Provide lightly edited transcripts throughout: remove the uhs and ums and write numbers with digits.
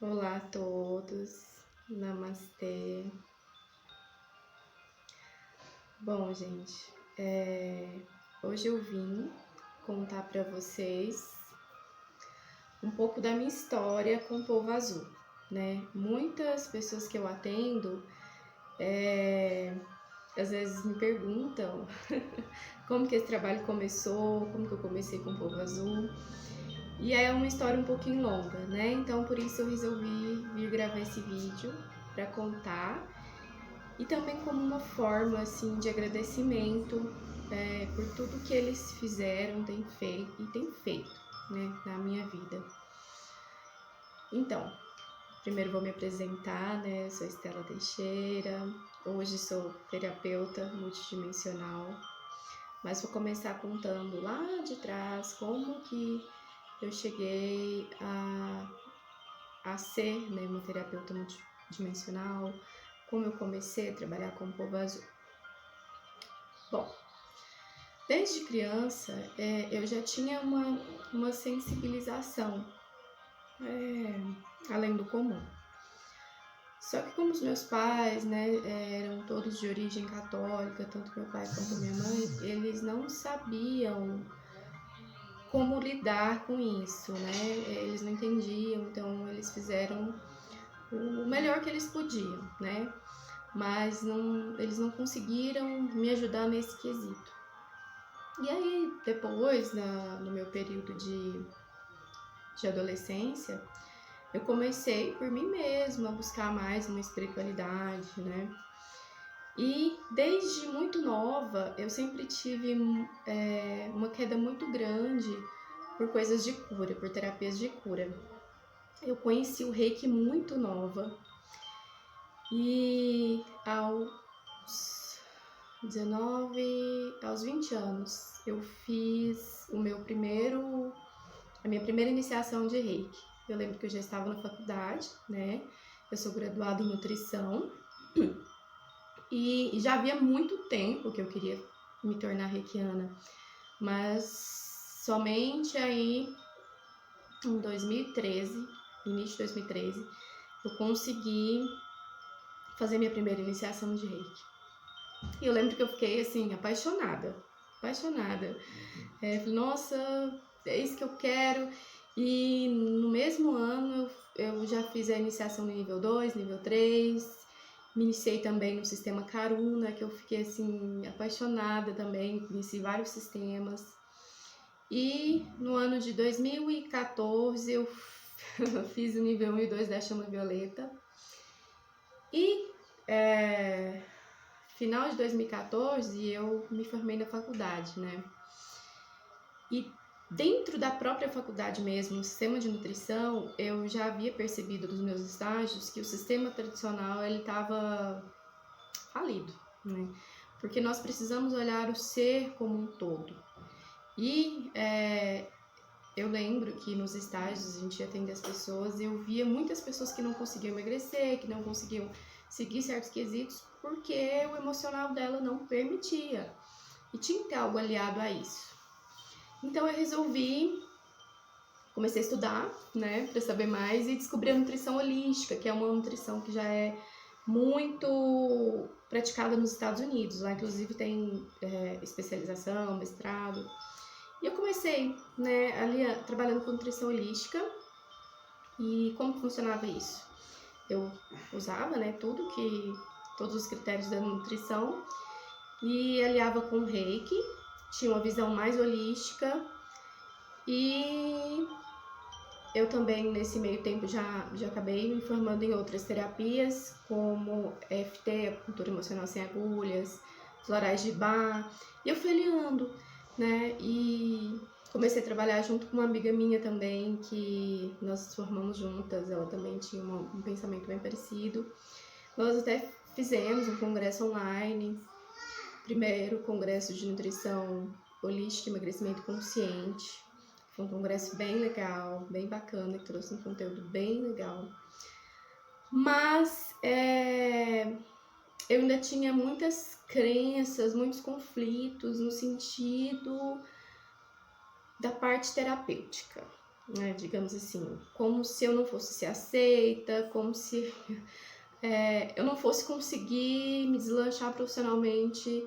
Olá a todos, namastê. Bom, gente, hoje eu vim contar para vocês um pouco da minha história com o Povo Azul, né? Muitas pessoas que eu atendo, às vezes me perguntam como que esse trabalho começou, como que eu comecei com o Povo Azul. E é uma história um pouquinho longa, né? Então por isso eu resolvi vir gravar esse vídeo para contar e também como uma forma assim de agradecimento por tudo que eles fizeram, têm feito, né, na minha vida. Então, primeiro vou me apresentar, né? Sou Estela Teixeira, hoje sou terapeuta multidimensional, mas vou começar contando lá de trás como que eu cheguei a ser, né, uma terapeuta multidimensional, como eu comecei a trabalhar com o Povo Azul. Bom, desde criança eu já tinha uma sensibilização além do comum. Só que como os meus pais, né, eram todos de origem católica, tanto meu pai quanto minha mãe, eles não sabiam como lidar com isso, né? Eles não entendiam, então eles fizeram o melhor que eles podiam, né? Mas eles não conseguiram me ajudar nesse quesito. E aí, depois, no meu período de adolescência, eu comecei por mim mesma a buscar mais uma espiritualidade, né? E desde muito nova, eu sempre tive uma queda muito grande por coisas de cura, por terapias de cura. Eu conheci o Reiki muito nova e aos 20 anos eu fiz a minha primeira iniciação de Reiki. Eu lembro que eu já estava na faculdade, né? Eu sou graduada em nutrição e já havia muito tempo que eu queria me tornar reikiana, mas somente aí em 2013, início de 2013, eu consegui fazer minha primeira iniciação de Reiki. E eu lembro que eu fiquei assim, apaixonada. Falei, nossa, é isso que eu quero. E no mesmo ano eu já fiz a iniciação no nível 2, nível 3. Me iniciei também no sistema Karuna, que eu fiquei assim, apaixonada também, conheci vários sistemas. E no ano de 2014 eu fiz o nível 1 e 2 da chama violeta. E final de 2014 eu me formei na faculdade, né? E dentro da própria faculdade mesmo, no sistema de nutrição, eu já havia percebido dos meus estágios que o sistema tradicional ele estava falido, né? Porque nós precisamos olhar o ser como um todo. E eu lembro que nos estágios a gente atende as pessoas e eu via muitas pessoas que não conseguiam emagrecer, que não conseguiam seguir certos quesitos porque o emocional dela não permitia. E tinha que ter algo aliado a isso. Então eu comecei a estudar, né, para saber mais e descobri a nutrição holística, que é uma nutrição que já é muito praticada nos Estados Unidos. Lá inclusive tem especialização, mestrado. E eu comecei, né, ali trabalhando com nutrição holística. E como funcionava isso? Eu usava, né, todos os critérios da nutrição e aliava com o Reiki, tinha uma visão mais holística e eu também nesse meio tempo já acabei me formando em outras terapias como EFT, acupuntura emocional sem agulhas, florais de Bach, e eu fui aliando, né, e comecei a trabalhar junto com uma amiga minha também, que nós nos formamos juntas, ela também tinha um pensamento bem parecido. Nós até fizemos um congresso online, primeiro congresso de nutrição holística e emagrecimento consciente. Foi um congresso bem legal, bem bacana, que trouxe um conteúdo bem legal. Mas eu ainda tinha muitas crenças, muitos conflitos no sentido da parte terapêutica. né, digamos assim, como se eu não fosse ser aceita, como se eu não fosse conseguir me deslanchar profissionalmente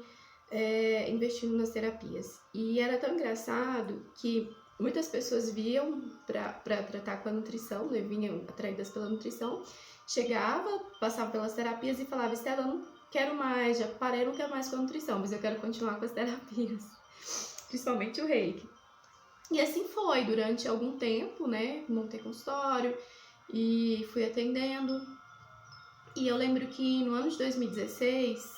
investindo nas terapias. E era tão engraçado que muitas pessoas viam para tratar com a nutrição, né, vinham atraídas pela nutrição, chegava, passava pelas terapias e falava: Estela, eu não quero mais, já parei, não quero mais com a nutrição, mas eu quero continuar com as terapias, principalmente o reiki. E assim foi, durante algum tempo, né, montei consultório e fui atendendo. E eu lembro que no ano de 2016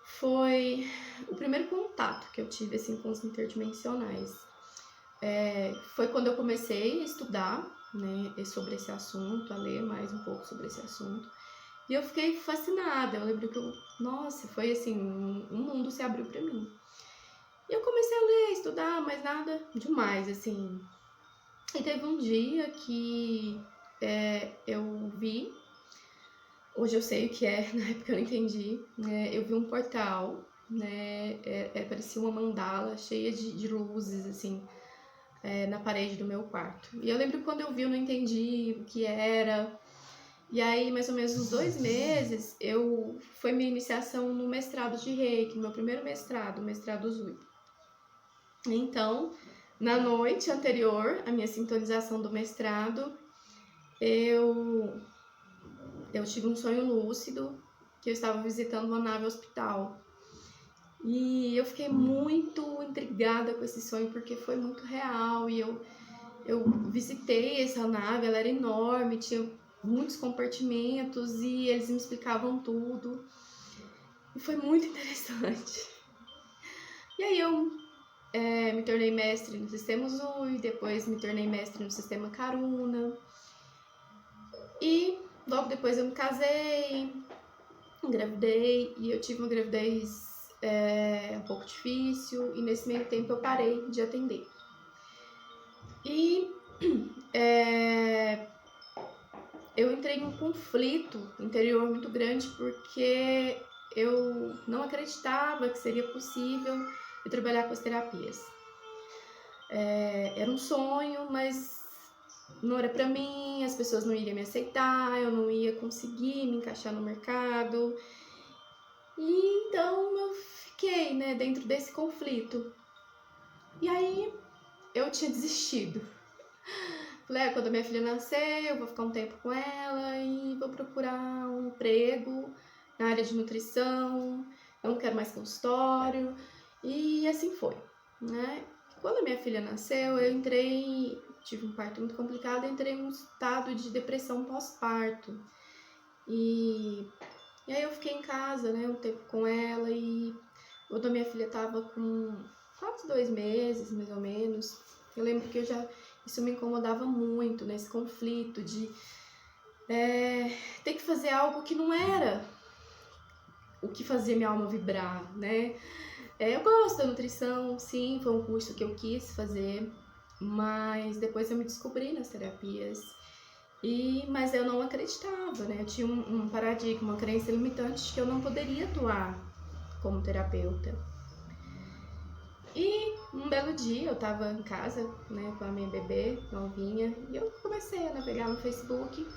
foi o primeiro contato que eu tive assim, com os interdimensionais. Foi quando eu comecei a estudar, né, sobre esse assunto, a ler mais um pouco sobre esse assunto. E eu fiquei fascinada. Eu lembro que nossa, foi assim, um mundo se abriu para mim. E eu comecei a ler, estudar, mas nada demais, assim. E teve um dia que eu vi, hoje eu sei o que é, na época eu não entendi, né? Eu vi um portal, né? Parecia uma mandala cheia de luzes, assim, na parede do meu quarto. E eu lembro que quando eu vi, eu não entendi o que era. E aí, mais ou menos uns 2 meses, foi minha iniciação no mestrado de Reiki, meu primeiro mestrado, o mestrado Zui. Então, na noite anterior à minha sintonização do mestrado, eu tive um sonho lúcido que eu estava visitando uma nave hospital. E eu fiquei muito intrigada com esse sonho porque foi muito real. E eu visitei essa nave, ela era enorme, tinha muitos compartimentos e eles me explicavam tudo. E foi muito interessante. E aí eu me tornei mestre no sistema Zui, depois me tornei mestre no sistema Karuna. E logo depois eu me casei, engravidei, e eu tive uma gravidez um pouco difícil, e nesse meio tempo eu parei de atender. E eu entrei em um conflito interior muito grande, porque eu não acreditava que seria possível eu trabalhar com as terapias. Era um sonho, mas não era pra mim, as pessoas não iriam me aceitar, eu não ia conseguir me encaixar no mercado. E então eu fiquei, né, dentro desse conflito. E aí eu tinha desistido. Falei, quando a minha filha nascer, eu vou ficar um tempo com ela e vou procurar um emprego na área de nutrição, eu não quero mais consultório. E assim foi, né? Quando a minha filha nasceu, eu tive um parto muito complicado, entrei em um estado de depressão pós-parto. E aí eu fiquei em casa, né, um tempo com ela, e quando a minha filha tava com quase 2 meses, mais ou menos, eu lembro que isso me incomodava muito, nesse conflito de ter que fazer algo que não era o que fazia minha alma vibrar, né? Eu gosto da nutrição, sim, foi um curso que eu quis fazer, mas depois eu me descobri nas terapias, mas eu não acreditava, né? Eu tinha um paradigma, uma crença limitante de que eu não poderia atuar como terapeuta. E um belo dia eu tava em casa, né, com a minha bebê novinha, e eu comecei a navegar no Facebook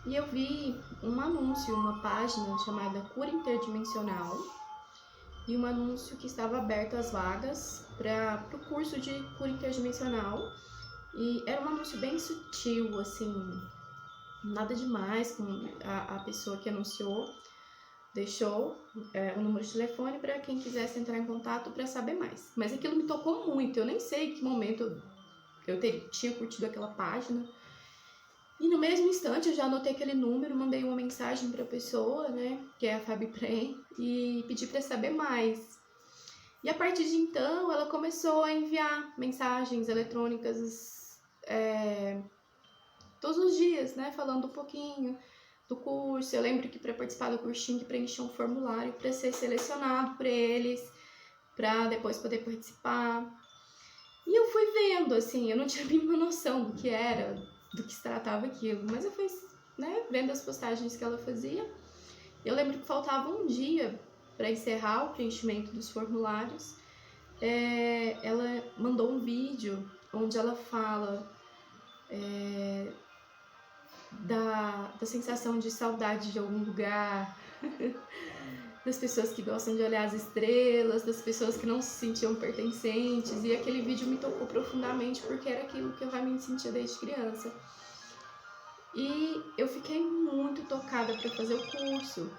e eu vi um anúncio, uma página chamada Cura Interdimensional, e um anúncio que estava aberto às vagas para o curso de cura interdimensional. E era um anúncio bem sutil, assim, nada demais, com a pessoa que anunciou deixou o número de telefone para quem quisesse entrar em contato para saber mais. Mas aquilo me tocou muito, eu nem sei em que momento eu tinha curtido aquela página. E no mesmo instante eu já anotei aquele número, mandei uma mensagem para a pessoa, né, que é a Fabi Prem, e pedi para saber mais. E a partir de então ela começou a enviar mensagens eletrônicas todos os dias, né, falando um pouquinho do curso. Eu lembro que para participar do curso tinha que preencher um formulário para ser selecionado por eles, para depois poder participar. E eu fui vendo, assim, eu não tinha a mínima noção do que era, do que se tratava aquilo, mas eu fui, né, vendo as postagens que ela fazia. Eu lembro que faltava um dia para encerrar o preenchimento dos formulários. Ela mandou um vídeo onde ela fala da sensação de saudade de algum lugar, das pessoas que gostam de olhar as estrelas, das pessoas que não se sentiam pertencentes, e aquele vídeo me tocou profundamente porque era aquilo que eu realmente sentia desde criança. E eu fiquei muito tocada para fazer o curso,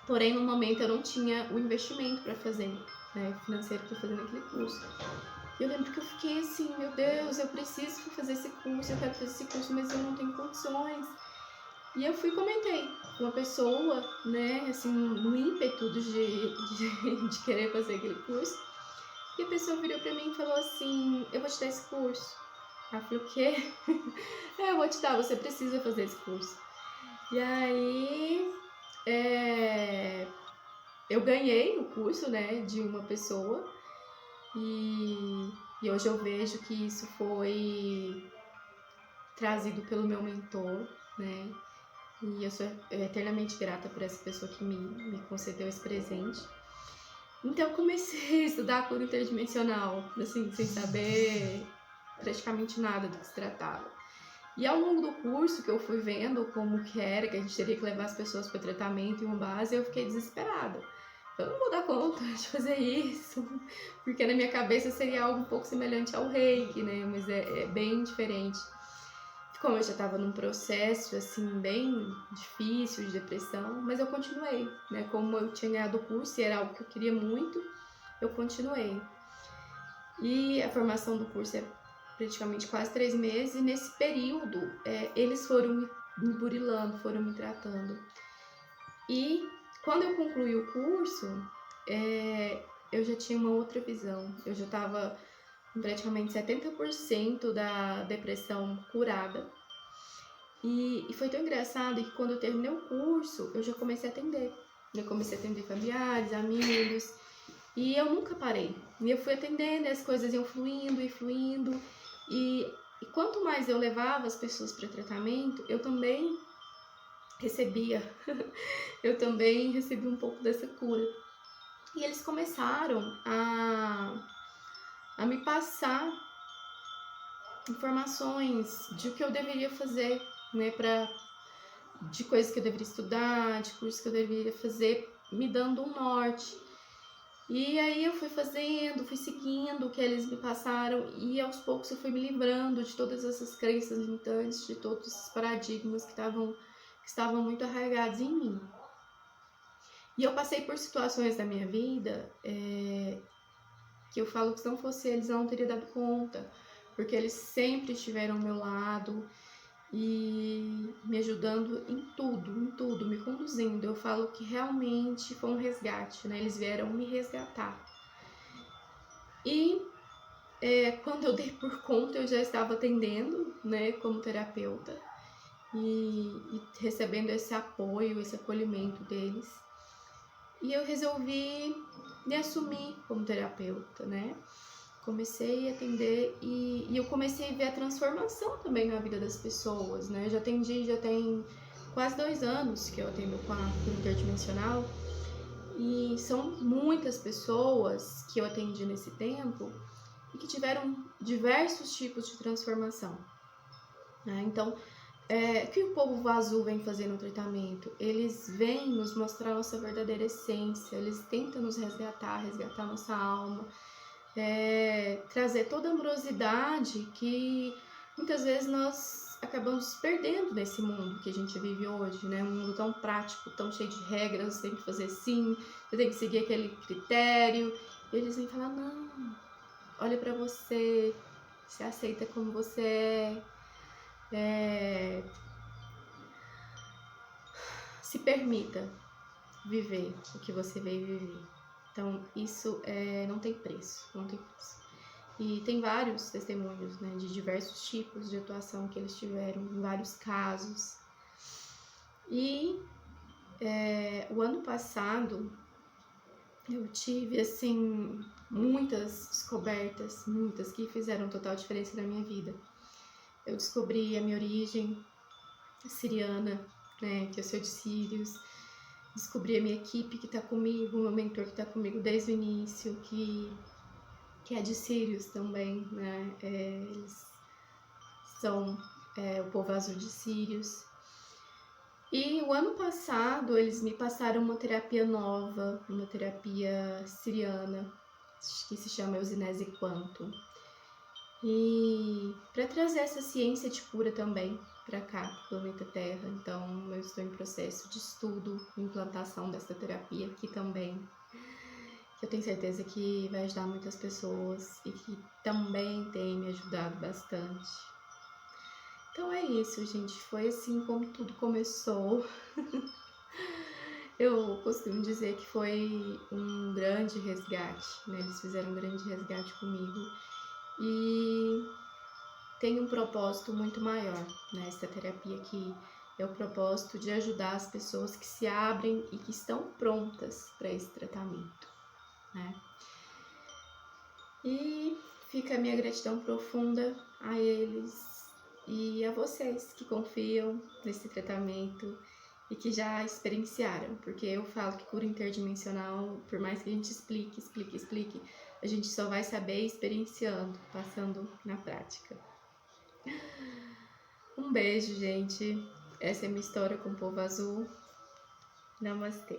porém no momento eu não tinha o investimento para fazer, né, financeiro para fazer aquele curso. Eu lembro que eu fiquei assim, meu Deus, eu preciso fazer esse curso, eu quero fazer esse curso, mas eu não tenho condições. E eu fui e comentei com uma pessoa, né, assim, no ímpeto de querer fazer aquele curso. E a pessoa virou pra mim e falou assim, eu vou te dar esse curso. Ela falou, o quê? Eu vou te dar, você precisa fazer esse curso. E aí, eu ganhei o curso, né, de uma pessoa. E hoje eu vejo que isso foi trazido pelo meu mentor, né? E eu sou eternamente grata por essa pessoa que me concedeu esse presente. Então eu comecei a estudar a cura interdimensional, assim, sem saber praticamente nada do que se tratava. E ao longo do curso que eu fui vendo como que era, que a gente teria que levar as pessoas para tratamento e uma base, eu fiquei desesperada. Eu não vou dar conta de fazer isso, porque na minha cabeça seria algo um pouco semelhante ao reiki, né? Mas é bem diferente. Como eu já estava num processo, assim, bem difícil de depressão, mas eu continuei, né? Como eu tinha ganhado o curso e era algo que eu queria muito, eu continuei. E a formação do curso é praticamente quase 3 meses, e nesse período eles foram me burilando, foram me tratando. E quando eu concluí o curso, eu já tinha uma outra visão. Eu já estava com praticamente 70% da depressão curada. E foi tão engraçado que quando eu terminei o curso, eu já comecei a atender. Eu comecei a atender familiares, amigos, e eu nunca parei. E eu fui atendendo, e as coisas iam fluindo e fluindo. E quanto mais eu levava as pessoas para tratamento, eu também recebia um pouco dessa cura. E eles começaram a me passar informações de o que eu deveria fazer, né, de coisas que eu deveria estudar, de cursos que eu deveria fazer, me dando um norte. E aí eu fui fazendo, fui seguindo o que eles me passaram, e aos poucos eu fui me livrando de todas essas crenças limitantes, de todos esses paradigmas que estavam muito arraigados em mim. E eu passei por situações da minha vida que eu falo que se não fosse eles eu não teria dado conta, porque eles sempre estiveram ao meu lado e me ajudando em tudo, me conduzindo. Eu falo que realmente foi um resgate, né? Eles vieram me resgatar. E quando eu dei por conta, eu já estava atendendo, né, como terapeuta e recebendo esse apoio, esse acolhimento deles. E eu resolvi me assumir como terapeuta, né? Comecei a atender e eu comecei a ver a transformação também na vida das pessoas, né? Eu já tem quase 2 anos que eu atendo com a cura interdimensional, e são muitas pessoas que eu atendi nesse tempo e que tiveram diversos tipos de transformação, né? Então, o que o povo azul vem fazer no tratamento? Eles vêm nos mostrar a nossa verdadeira essência, eles tentam nos resgatar nossa alma, trazer toda a amorosidade que muitas vezes nós acabamos perdendo nesse mundo que a gente vive hoje, né? Um mundo tão prático, tão cheio de regras, você tem que fazer assim, você tem que seguir aquele critério. E eles vêm falar, não, olha pra você, se aceita como você se permita viver o que você veio viver. Então, isso não tem preço, não tem preço. E tem vários testemunhos, né, de diversos tipos de atuação que eles tiveram, em vários casos. E o ano passado, eu tive, assim, muitas descobertas, muitas, que fizeram total diferença na minha vida. Eu descobri a minha origem siriana, né, que eu sou de Sírios. Descobri a minha equipe que está comigo, o meu mentor que está comigo desde o início, que é de Sírios também, né? são o povo azul de Sírios. E o ano passado eles me passaram uma terapia nova, uma terapia siriana, que se chama Eusinese Quantum. E para trazer essa ciência de cura também para cá, para o planeta Terra. Então eu estou em processo de estudo, implantação dessa terapia aqui também, que eu tenho certeza que vai ajudar muitas pessoas e que também tem me ajudado bastante. Então é isso, gente. Foi assim como tudo começou. Eu costumo dizer que foi um grande resgate, né? Eles fizeram um grande resgate comigo. E tem um propósito muito maior, né? Essa terapia aqui é o propósito de ajudar as pessoas que se abrem e que estão prontas para esse tratamento, né? E fica a minha gratidão profunda a eles e a vocês que confiam nesse tratamento e que já experienciaram, porque eu falo que cura interdimensional, por mais que a gente explique, a gente só vai saber experienciando, passando na prática. Um beijo, gente. Essa é a minha história com o povo azul. Namastê.